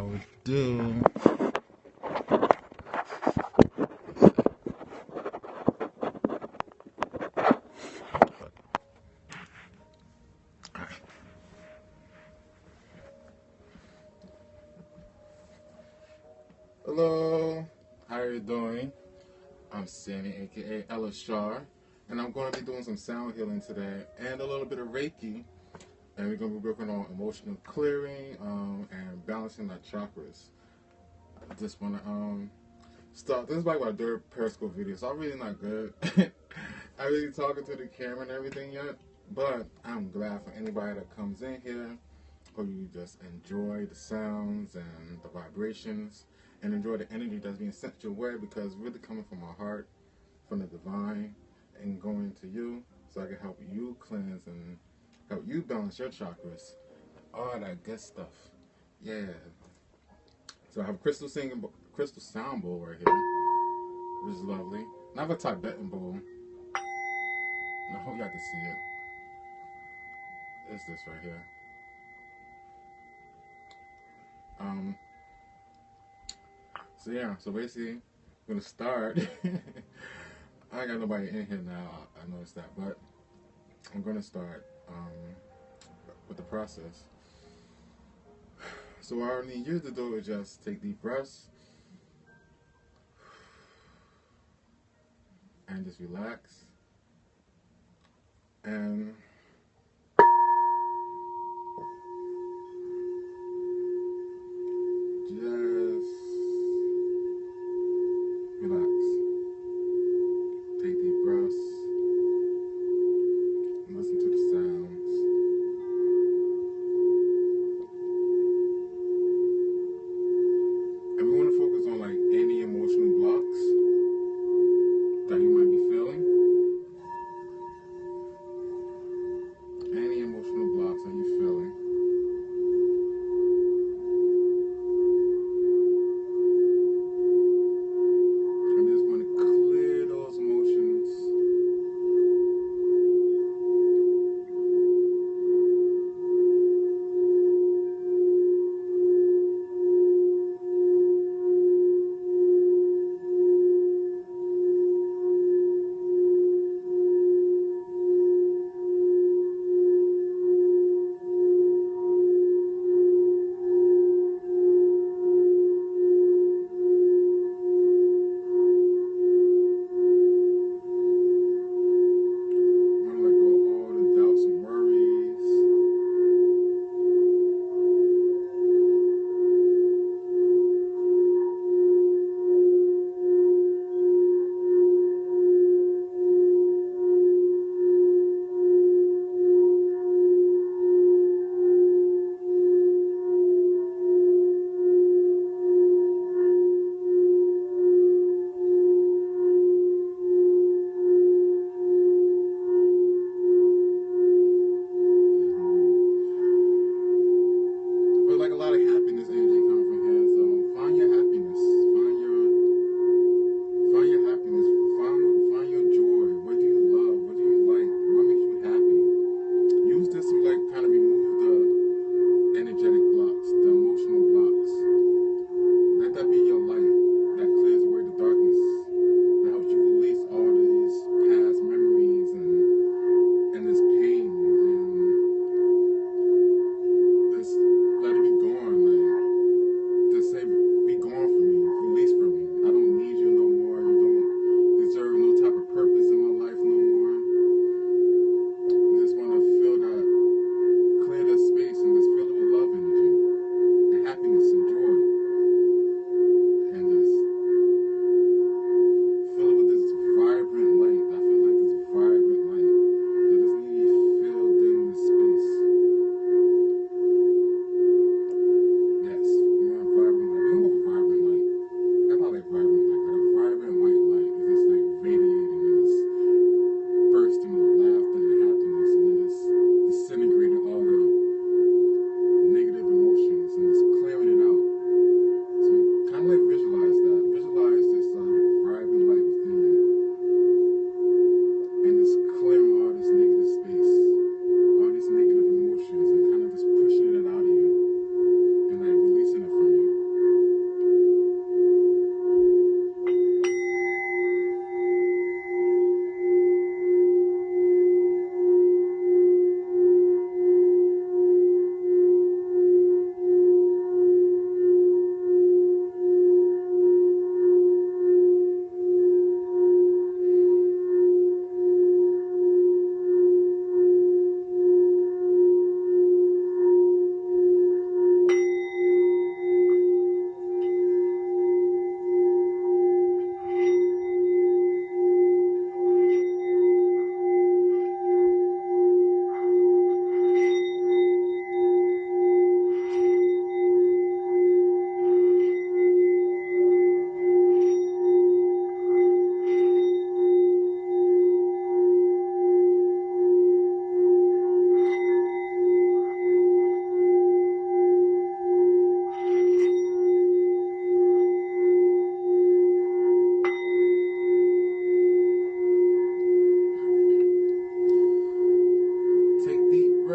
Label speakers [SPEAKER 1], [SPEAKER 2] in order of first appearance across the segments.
[SPEAKER 1] would do. Hello, how are you doing? I'm Sammy, aka Ella Shar, and I'm going to be doing some sound healing today and a little bit of Reiki. And we're going to be working on emotional clearing and balancing our chakras. I just want to start. This is like my third Periscope video, so I'm really not good. I'm really talking to the camera and everything yet, but I'm glad for anybody that comes in here, or you just enjoy the sounds and the vibrations, and enjoy the energy that's being sent your way, because it's really coming from my heart, from the divine, and going to you, so I can help you cleanse and help you balance your chakras, all that good stuff. Yeah. So I have a crystal sound bowl right here, which is lovely. And I have a Tibetan bowl. And I hope y'all can see it. It's this right here. So yeah, so basically, I'm gonna start. I ain't got nobody in here now, I noticed that, but I'm gonna start with the process. So what I need you to do is just take deep breaths and just relax and just relax. Take deep breaths and listen to the sounds. And we want to focus on like any emotional blocks that you might be feeling.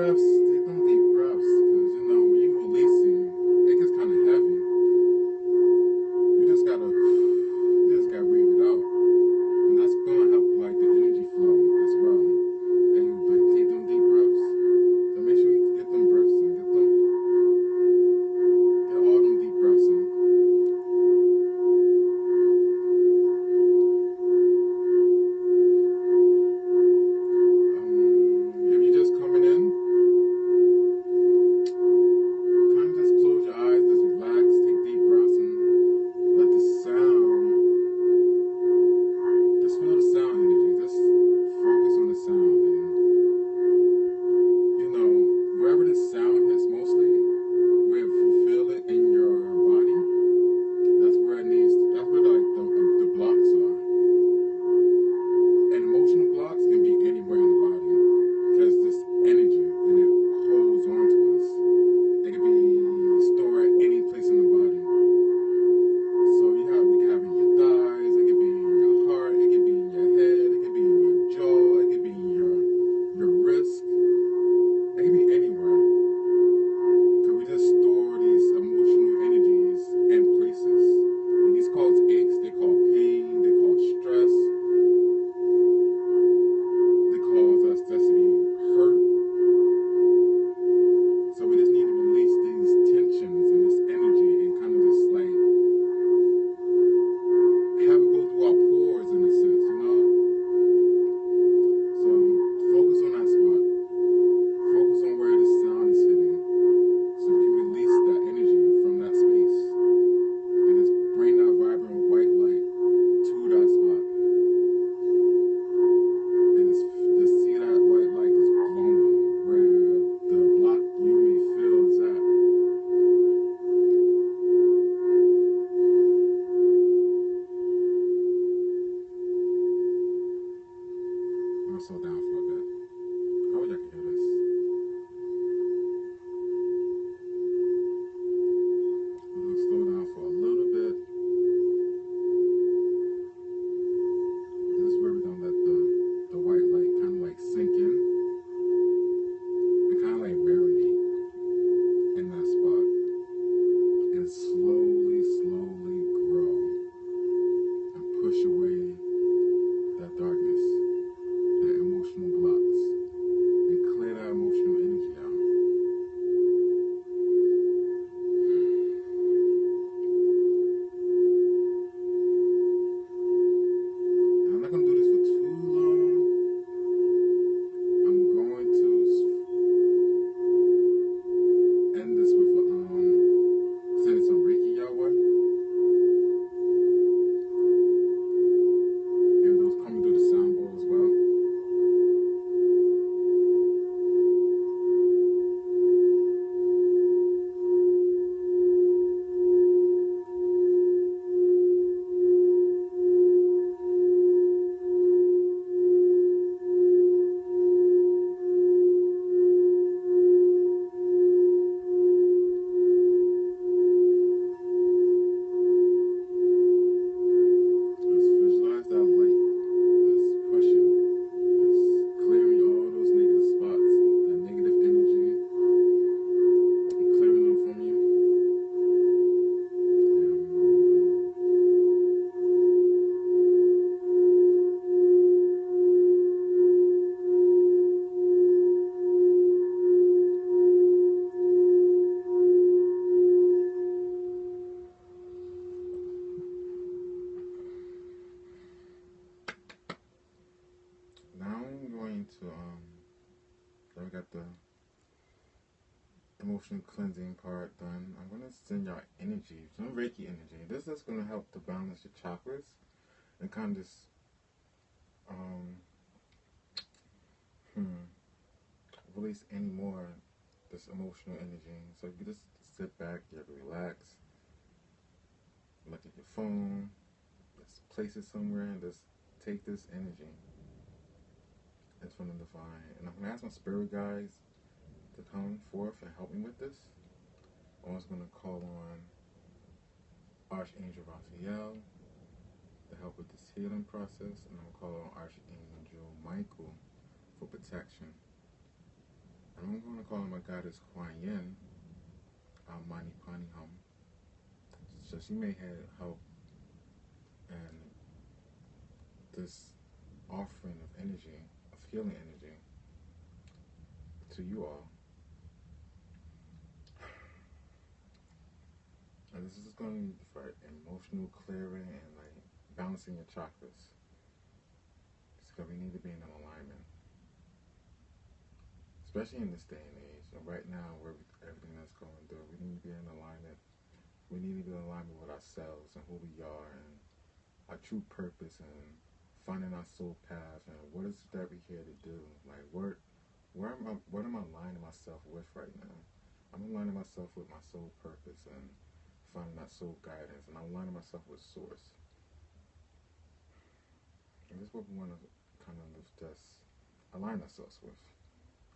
[SPEAKER 1] breaths. Take them deep breaths. Because, you know, when you're releasing, it gets kind of heavy. You just gotta breathe it out. And that's gonna help, like, the energy flow as well. And you take them deep breaths. So make sure you get them breaths in. Get all them deep breaths in. If you're just coming in, kind of just close your eyes, just relax, take deep breaths, and let the sound, just feel the sound energy, just focus on the sound, and, you know, wherever the sound hits mostly, where you feel it in your body, that's where it needs, that's where like the blocks are. And emotional blocks can be anywhere in the body, because this energy, and it holds on to us. It can be stored any place in the body. So you can have it in your thighs, it can be in your heart, it can be in your head, it can be in your jaw, it can be in your wrist, it can be anywhere. Because we just store these emotional energies in places. And these cause aches, they cause pain, they cause stress, they cause us just to be hurt. So we just need to release these tensions and this energy and kind of just like have it go through our pores in a sense, you know? So focus on that spot. Focus on where the sound is hitting. So you can release that energy from that space. And just bring that vibrant white light to that spot. And just see that white light just glowing where the block you may feel is at. I'm gonna slow down for a bit. I wish I could hear this. I'm gonna slow down for a little bit. This is where we're gonna let the white light kind of like sink in and kind of like marinate in that spot and slowly grow and push away that darkness, the emotional blocks, and clear that emotional energy out. I'm not going to do this for too long. I'm going to end this with sending some Reiki your way. And those coming through the sound bowl as well. Just visualize that light that's pushing, that's clearing all those negative spots, that negative energy, and clearing them from you. Now I'm going to, we got the emotional cleansing part done. I'm going to send y'all energy, some Reiki energy. This is going to help to balance your chakras and kind of just, release any more of this emotional energy. So you can just sit back, you have to relax, look at your phone, just place it somewhere and just take this energy. It's from the divine. And I'm going to ask my spirit guides to come forth and help me with this. I'm also going to call on Archangel Raphael to help with this healing process. And I'm going to call on Archangel Michael for protection. And I'm going to call on my goddess Kuan Yin, Mani Pani Hum. So she may have help in this offering of energy, of healing energy, to you all. And this is going to be for emotional clearing and like balancing your chakras. Because we need to be in alignment. Especially in this day and age. And right now, where everything that's going through, we need to be in alignment. We need to be in alignment with ourselves and who we are and our true purpose and finding our soul path and what is it that we're here to do. Like, what am I aligning myself with right now? I'm aligning myself with my soul purpose and finding that soul guidance, and I'm aligning myself with Source. And this is what we want to kind of just align ourselves with.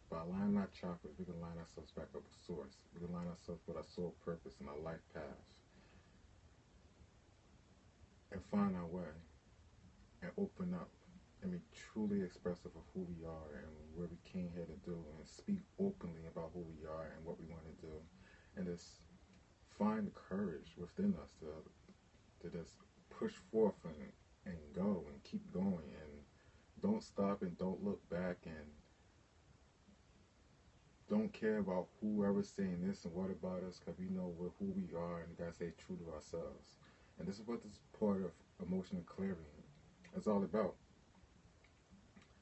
[SPEAKER 1] By aligning our chakras, we can line ourselves back up with Source. We can line ourselves with our soul purpose and our life path. And find our way. And open up. And be truly expressive of who we are and where we came here to do. And speak openly about who we are and what we want to do. And just find the courage within us to just push forth and go and keep going. And don't stop and don't look back and don't care about whoever's saying this and what about us, because we know who we are and we gotta stay true to ourselves. And this is what this part of emotional clearing is all about.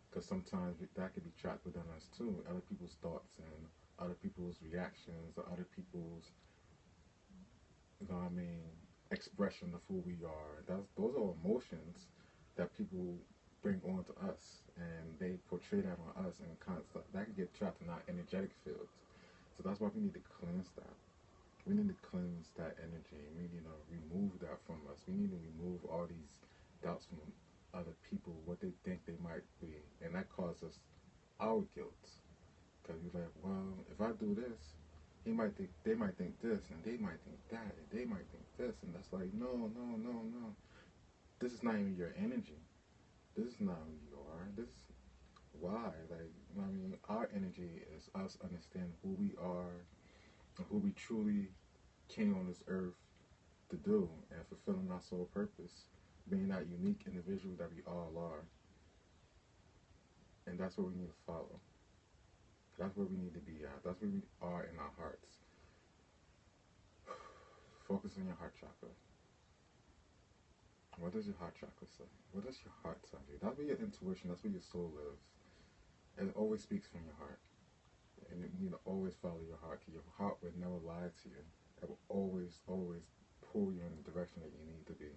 [SPEAKER 1] Because sometimes that could be trapped within us too. Other people's thoughts and other people's reactions or other people's, expression of who we are. Those are emotions that people bring on to us, and they portray that on us, and that can get trapped in our energetic fields. So that's why we need to cleanse that. We need to cleanse that energy. We need to remove that from us. We need to remove all these doubts from other people, what they think they might be, and that causes our guilt. Because you're like, well, if I do this, they might think this, and they might think that, and they might think this, and that's like, no. This is not even your energy. This is not who you are. This is why. Our energy is us understanding who we are and who we truly came on this earth to do, and fulfilling our soul purpose, being that unique individual that we all are. And that's what we need to follow. That's where we need to be at. That's where we are in our hearts. Focus on your heart chakra. What does your heart chakra say? What does your heart tell you? That's where your intuition, that's where your soul lives. And it always speaks from your heart. And you need to always follow your heart, because your heart would never lie to you. It will always pull you in the direction that you need to be.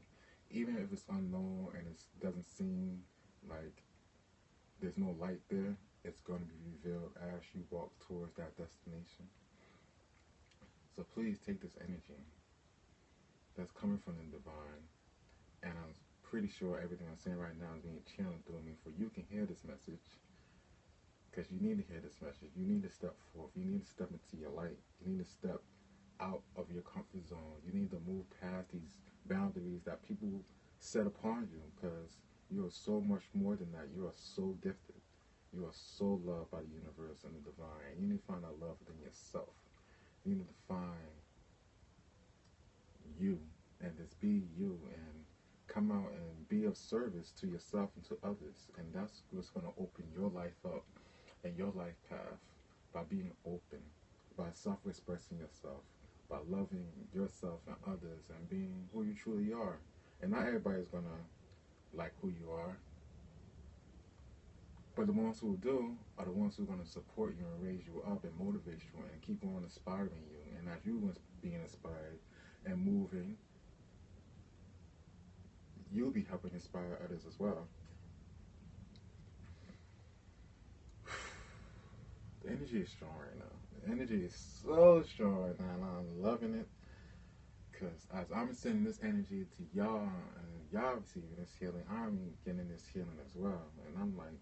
[SPEAKER 1] Even if it's unknown and it doesn't seem like there's no light there, it's going to be revealed as you walk towards that destination. So please take this energy that's coming from the divine, and I'm pretty sure everything I'm saying right now is being channeled through me, for you can hear this message, because you need to hear this message. You need to step forth. You need to step into your light. You need to step out of your comfort zone. You need to move past these boundaries that people set upon you, because you are so much more than that. You are so gifted. You are so loved by the universe and the divine. You need to find that love within yourself. You need to find you and just be you and come out and be of service to yourself and to others. And that's what's going to open your life up and your life path, by being open, by self-expressing yourself, by loving yourself and others and being who you truly are. And not everybody's going to like who you are, but the ones who do are the ones who are going to support you and raise you up and motivate you and keep on inspiring you. And as you being inspired and moving, you'll be helping inspire others as well. The energy is strong right now. The energy is so strong right now, and I'm loving it. Because as I'm sending this energy to y'all, and y'all receiving this healing, I'm getting this healing as well. And I'm like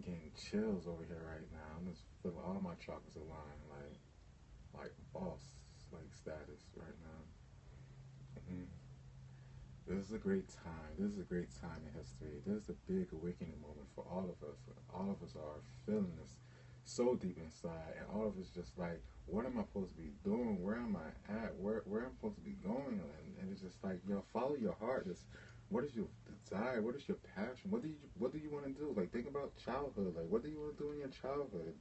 [SPEAKER 1] getting chills over here right now. I'm just feeling all my chakras aligned, like boss, like status right now. This is a great time. This is a great time in history. This is a big awakening moment for all of us. All of us are feeling this so deep inside, and all of it's just like, what am I supposed to be doing? Where am I at? Where I'm supposed to be going? And it's just like, yo, follow your heart. It's, what is your desire? What is your passion? What do you want to do? Like, think about childhood. Like, what do you want to do in your childhood?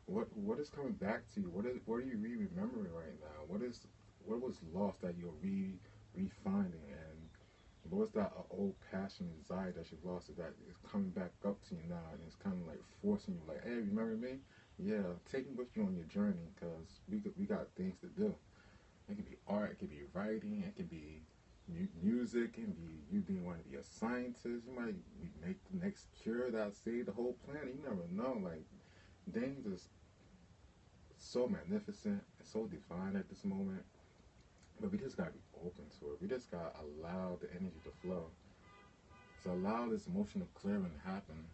[SPEAKER 1] What is coming back to you? What are you remembering right now? What was lost that you're refinding, and what was that old passion and desire that you've lost that is coming back up to you now, and it's kind of like forcing you, like, hey, remember me? Yeah, take me with you on your journey, because we got things to do. It could be art, it could be writing, it could be music, it can be you being want to be a scientist. You might make the next cure that save the whole planet. You never know. Like, things is so magnificent and so divine at this moment, but we just gotta be open to it. We just gotta allow the energy to flow. So allow this emotional clearing to happen.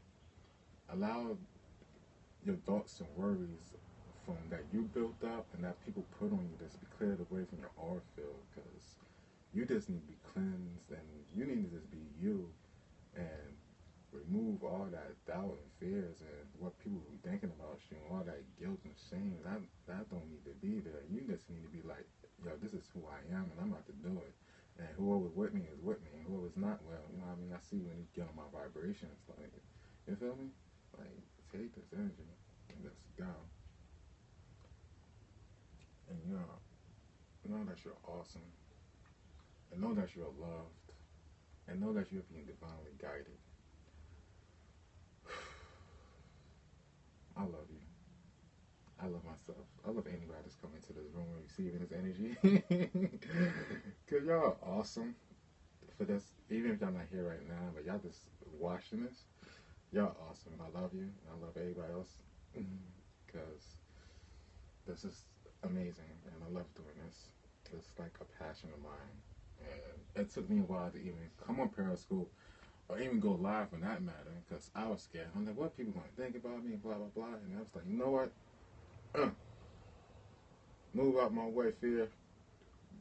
[SPEAKER 1] Allow your thoughts and worries from that you built up and that people put on you just be cleared away from your aura field, because you just need to be cleansed, and you need to just be you and remove all that doubt and fears and what people will be thinking about you, and all that guilt and shame. That don't need to be there. You just need to be like, yo, this is who I am, and I'm about to do it. And whoever's with me is with me, and whoever's not, well, you know what I mean? I see when you get on my vibrations, like, you feel me? Like, take this energy and let's go. And know that you're awesome, and know that you're loved, and know that you're being divinely guided. I love you. I love myself. I love anybody that's coming into this room and receiving this energy. Because y'all are awesome for this. Even if y'all not here right now, but y'all just watching this, y'all are awesome. I love you. I love everybody else. Because this is amazing, and I love doing this. It's like a passion of mine. And it took me a while to even come on Periscope, or even go live for that matter, because I was scared. I'm like, what people going to think about me, blah, blah, blah. And I was like, you know what? Move out my way, fear.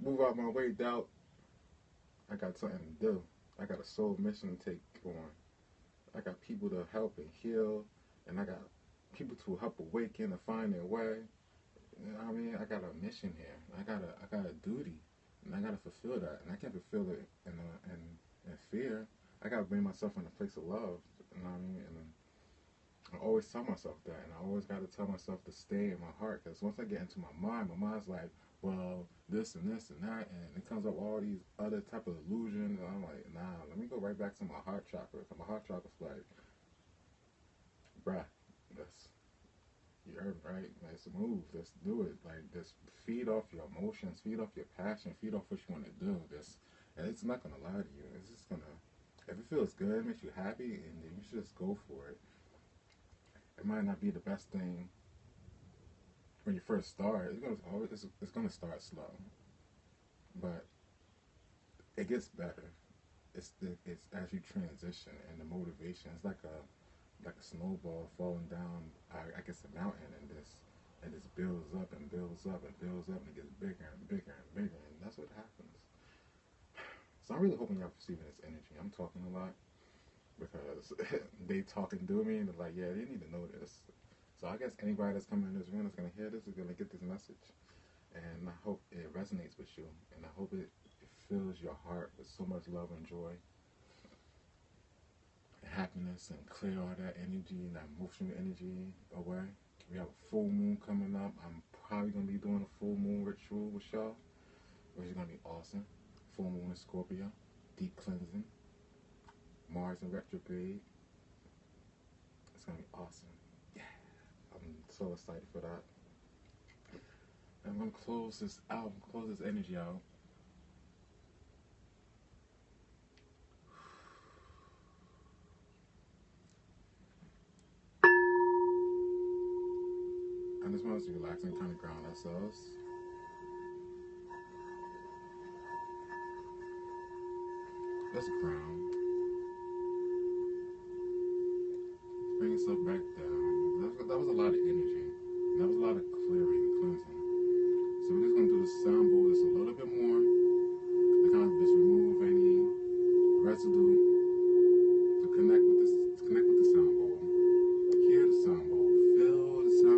[SPEAKER 1] Move out my way, doubt. I got something to do. I got a soul mission to take on. I got people to help and heal, and I got people to help awaken and find their way. You know what I mean? I got a mission here. I got a duty, and I got to fulfill that. And I can't fulfill it in fear. I got to bring myself in a place of love. You know what I mean? And I always tell myself that, and I always got to tell myself to stay in my heart, because once I get into my mind's like, well, this and this and that, and it comes up all these other type of illusions, and I'm like, nah, let me go right back to my heart chakra, because my heart chakra's like, bruh, you heard me, right? Let's move, let's do it. Like, just feed off your emotions, feed off your passion, feed off what you want to do. And it's not going to lie to you. It's just going to, if it feels good, it makes you happy, and then you should just go for it. It might not be the best thing when you first start. It's going to start slow, but it gets better. It's as you transition, and the motivation. It's like a snowball falling down, I guess, a mountain, and this builds up and builds up and builds up, and it gets bigger and bigger and bigger, and that's what happens. So I'm really hoping y'all receiving this energy. I'm talking a lot because they talking to me, and they're like, yeah, they need to know this. So I guess anybody that's coming in this room that's going to hear this is going to get this message. And I hope it resonates with you, and I hope it fills your heart with so much love and joy, happiness, and clear all that energy and that emotional energy away. We have a full moon coming up. I'm probably going to be doing a full moon ritual with y'all, which is going to be awesome. Full moon in Scorpio, deep cleansing, Mars in retrograde. It's going to be awesome. Yeah, I'm so excited for that. I'm going to close this out, close this energy out. I just want us to relax and kind of ground ourselves. Let's ground. Bring yourself back down. That was a lot of energy. That was a lot of clearing and cleansing. So we're just going to do the sound bowl just a little bit more to kind of just remove any residue, to connect with the sound bowl. Hear the sound bowl. Feel the sound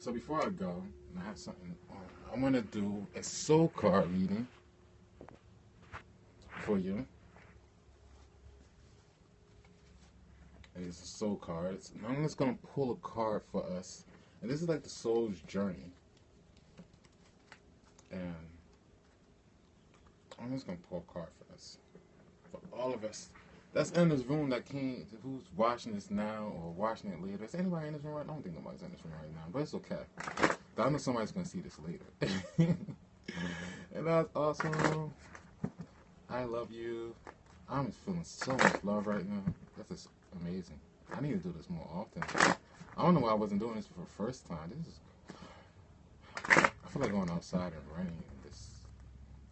[SPEAKER 1] So before I go, I have something on. I'm gonna do a soul card reading for you. It's a soul card. I'm just gonna pull a card for us, and this is like the soul's journey. And I'm just gonna pull a card for us, for all of us that's in this room that can't, who's watching this now or watching it later. Is anybody in this room right now? I don't think nobody's in this room right now, but it's okay. I know somebody's gonna see this later. And that's awesome. I love you. I'm just feeling so much love right now. That's just amazing. I need to do this more often. I don't know why I wasn't doing this for the first time. I feel like going outside and running and just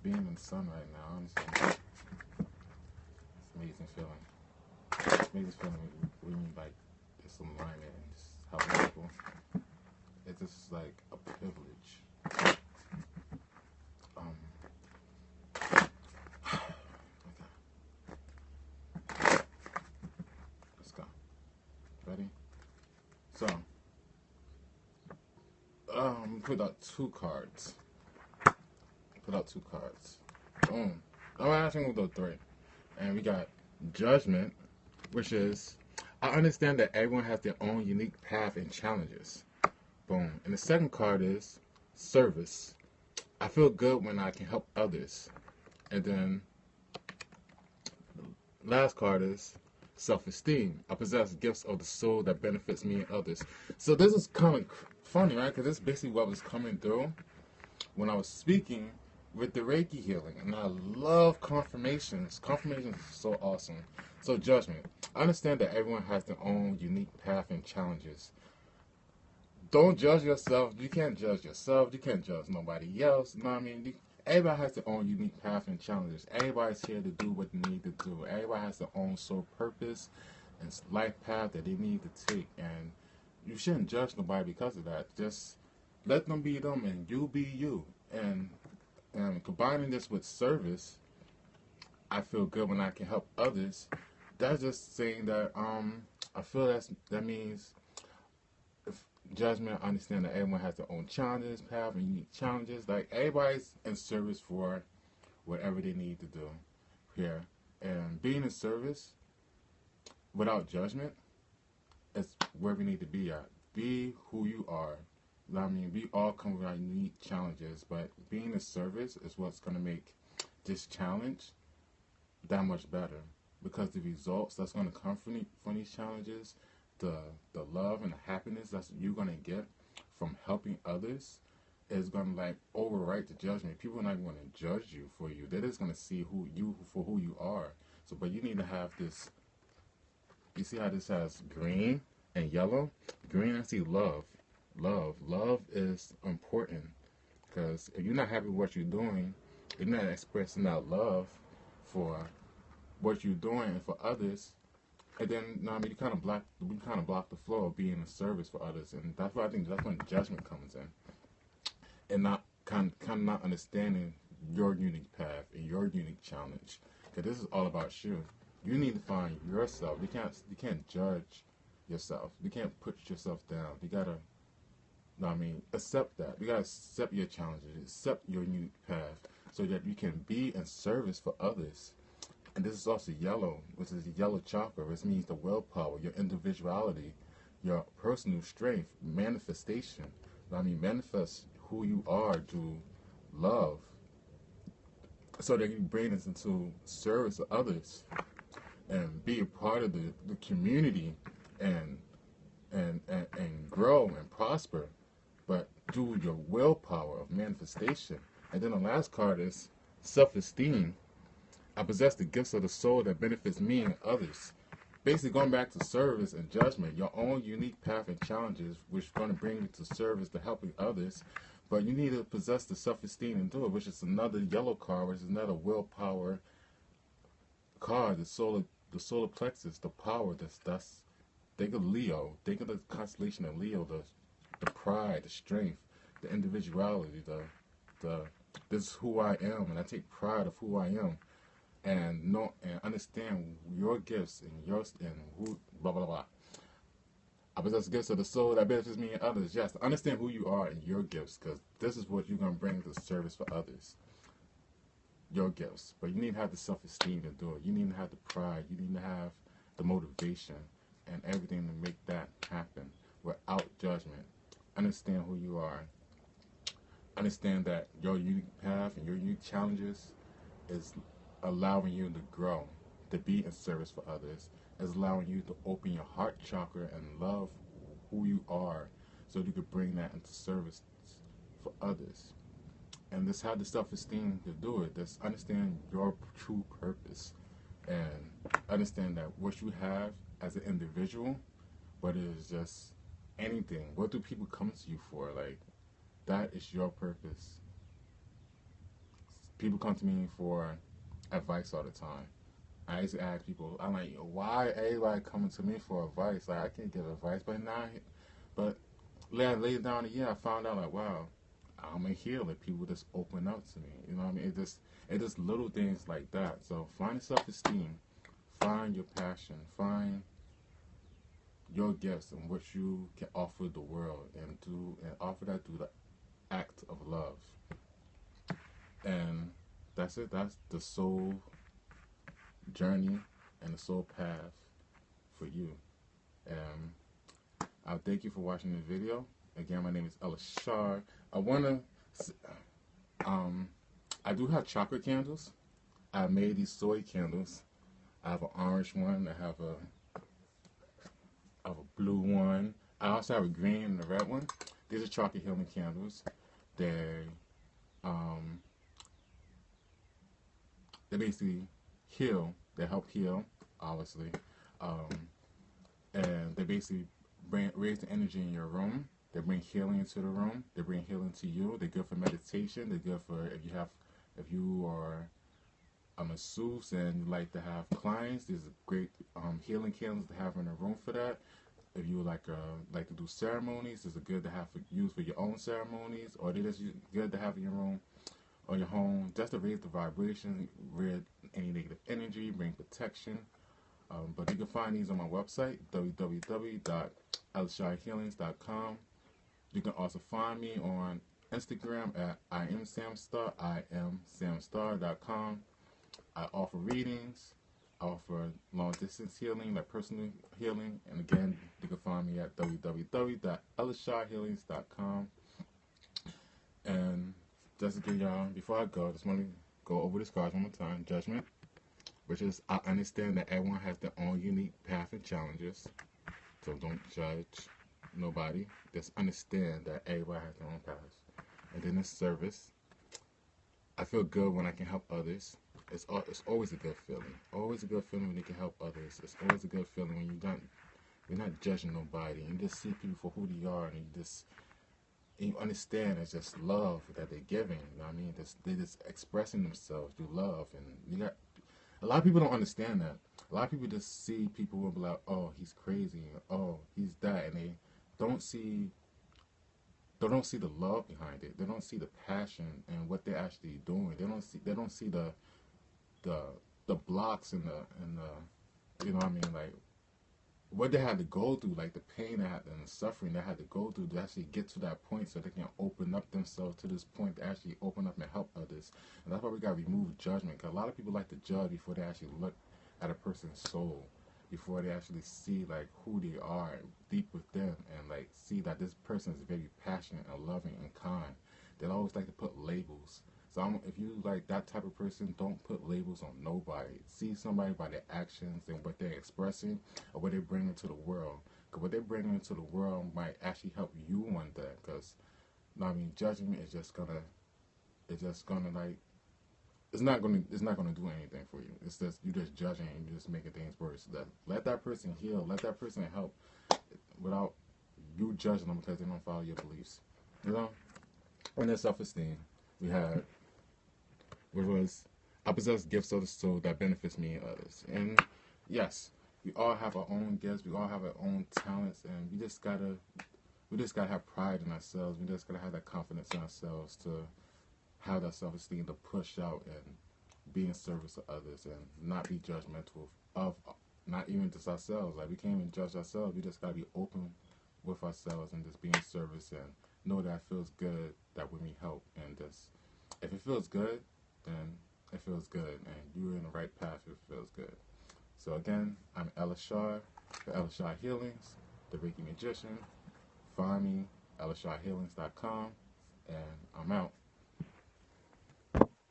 [SPEAKER 1] being in the sun right now. Honestly. It's amazing feeling. It's amazing feeling when you like this alignment and just helping people. It's just like a privilege. Let's go. Ready? So, put out two cards. Boom. I'm actually gonna do three. And we got Judgment, which is, I understand that everyone has their own unique path and challenges. Boom. And the second card is Service. I feel good when I can help others. And then the last card is Self-Esteem. I possess gifts of the soul that benefits me and others. So this is kind of funny, right? Because this is basically what was coming through when I was speaking with the Reiki healing. And I love confirmations. Confirmations are so awesome. So Judgment. I understand that everyone has their own unique path and challenges. Don't judge yourself. You can't judge yourself. You can't judge nobody else. You know what I mean? Everybody has their own unique path and challenges. Everybody's here to do what they need to do. Everybody has their own soul purpose and life path that they need to take. And you shouldn't judge nobody because of that. Just let them be them and you be you. And combining this with service, I feel good when I can help others. That's just saying that I feel that means Judgment, I understand that everyone has their own challenges, path, and unique challenges. Like, everybody's in service for whatever they need to do here. And being in service without judgment is where we need to be at. Be who you are. I mean, we all come with our unique challenges, but being in service is what's going to make this challenge that much better. Because the results that's going to come from these challenges, the love and the happiness that you're going to get from helping others is going to like overwrite the judgment. People are not going to judge you for you. They're just going to see who you are. So, but you need to have this. You see how this has green and yellow? Green, I see love. Love is important, because if you're not happy with what you're doing, you're not expressing that love for what you're doing and for others. And then, you know what I mean, we kind of block the flow of being in service for others, and that's why I think that's when judgment comes in, and not kind of not understanding your unique path and your unique challenge. Because this is all about you. You need to find yourself. You can't judge yourself. You can't put yourself down. You gotta, you know what I mean, accept that. You gotta accept your challenges, accept your unique path, so that you can be in service for others. And this is also yellow, which is the yellow chakra, which means the willpower, your individuality, your personal strength, manifestation. I mean, manifest who you are through love, so that you bring this into service to others and be a part of the community and grow and prosper, but through your willpower of manifestation. And then the last card is self-esteem. I possess the gifts of the soul that benefits me and others. Basically, going back to service and judgment, your own unique path and challenges, which are going to bring you to service, to helping others. But you need to possess the self-esteem and do it, which is another yellow card, which is another willpower card. The solar plexus, the power. That's think of Leo. Think of the constellation of Leo. The pride, the strength, the individuality. This is who I am, and I take pride of who I am. And know and understand your gifts and who blah blah blah. I possess gifts of the soul that benefits me and others. Yes, understand who you are and your gifts, because this is what you're going to bring to service for others. Your gifts. But you need to have the self-esteem to do it. You need to have the pride. You need to have the motivation and everything to make that happen without judgment. Understand who you are. Understand that your unique path and your unique challenges is allowing you to grow, to be in service for others, is allowing you to open your heart chakra and love who you are so you could bring that into service for others. And this have the self-esteem to do it. Just understand your true purpose and understand that what you have as an individual, whether it's just anything, what do people come to you for? Like, that is your purpose. People come to me for advice all the time. I used to ask people, I'm like, why everybody coming to me for advice? Like, I can't give advice, but later down the year, I found out, like, wow, I'm a healer. People just open up to me. You know what I mean? It just little things like that. So find self-esteem, find your passion, find your gifts and what you can offer the world, and offer that through the act of love. And that's it. That's the soul journey and the soul path for you. I'll thank you for watching this video. Again, my name is Elishar. I do have chakra candles. I made these soy candles. I have an orange one. I have a blue one. I also have a green and a red one. These are chakra healing candles. They basically heal. They help heal, obviously, and they basically raise the energy in your room. They bring healing into the room. They bring healing to you. They're good for meditation. They're good for if you are a masseuse and you like to have clients. These are great healing candles to have in a room for that. If you like to do ceremonies, these are good to have use for your own ceremonies, or they're just good to have in your room or your home, just to raise the vibration, rid any negative energy, bring protection. But you can find these on my website, www.elisharhealings.com. You can also find me on Instagram at IamSamStar, IamSamStar.com. I offer readings. I offer long-distance healing, like personal healing. And again, you can find me at www.elisharhealings.com. And just again, y'all, before I go, I just want to go over this card one more time. Judgment, which is, I understand that everyone has their own unique path and challenges. So don't judge nobody. Just understand that everybody has their own path. And then it's service. I feel good when I can help others. It's always a good feeling. Always a good feeling when you can help others. It's always a good feeling when you're not judging nobody. You just see people for who they are, and you understand it's just love that they're giving. You know what I mean? They're just expressing themselves through love. And a lot of people don't understand that. A lot of people just see people who will be like, oh, he's crazy, oh, he's that, and they don't see the love behind it. They don't see the passion and what they're actually doing. They don't see the blocks and the you know what I mean, like what they had to go through, like the pain and the suffering they had to go through to actually get to that point, so they can open up themselves to this point to actually open up and help others. And that's why we gotta remove judgment, because a lot of people like to judge before they actually look at a person's soul, before they actually see like who they are deep within, and like see that this person is very passionate and loving and kind. They always like to put labels. So if you like that type of person, don't put labels on nobody. See somebody by their actions and what they're expressing or what they're bringing to the world. Because what they're bringing into the world might actually help you one day. Because, I mean, judgment is just gonna like, it's not gonna do anything for you. It's just, you're just judging and you're just making things worse. Let that person heal. Let that person help without you judging them because they don't follow your beliefs. You know? And their self-esteem. We had, which was, I possess gifts of the soul that benefits me and others. And yes, we all have our own gifts. We all have our own talents, and we just gotta have pride in ourselves. We just gotta have that confidence in ourselves to have that self-esteem to push out and be in service of others and not be judgmental of not even just ourselves. Like, we can't even judge ourselves. We just gotta be open with ourselves and just be in service and know that it feels good that we need help. And just, if it feels good, then it feels good. And you're in the right path if it feels good. So again, I'm Elishar, the Elishar Healings, the Reiki Magician. Find me, elisharhealings.com, and I'm out.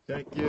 [SPEAKER 1] Thank you.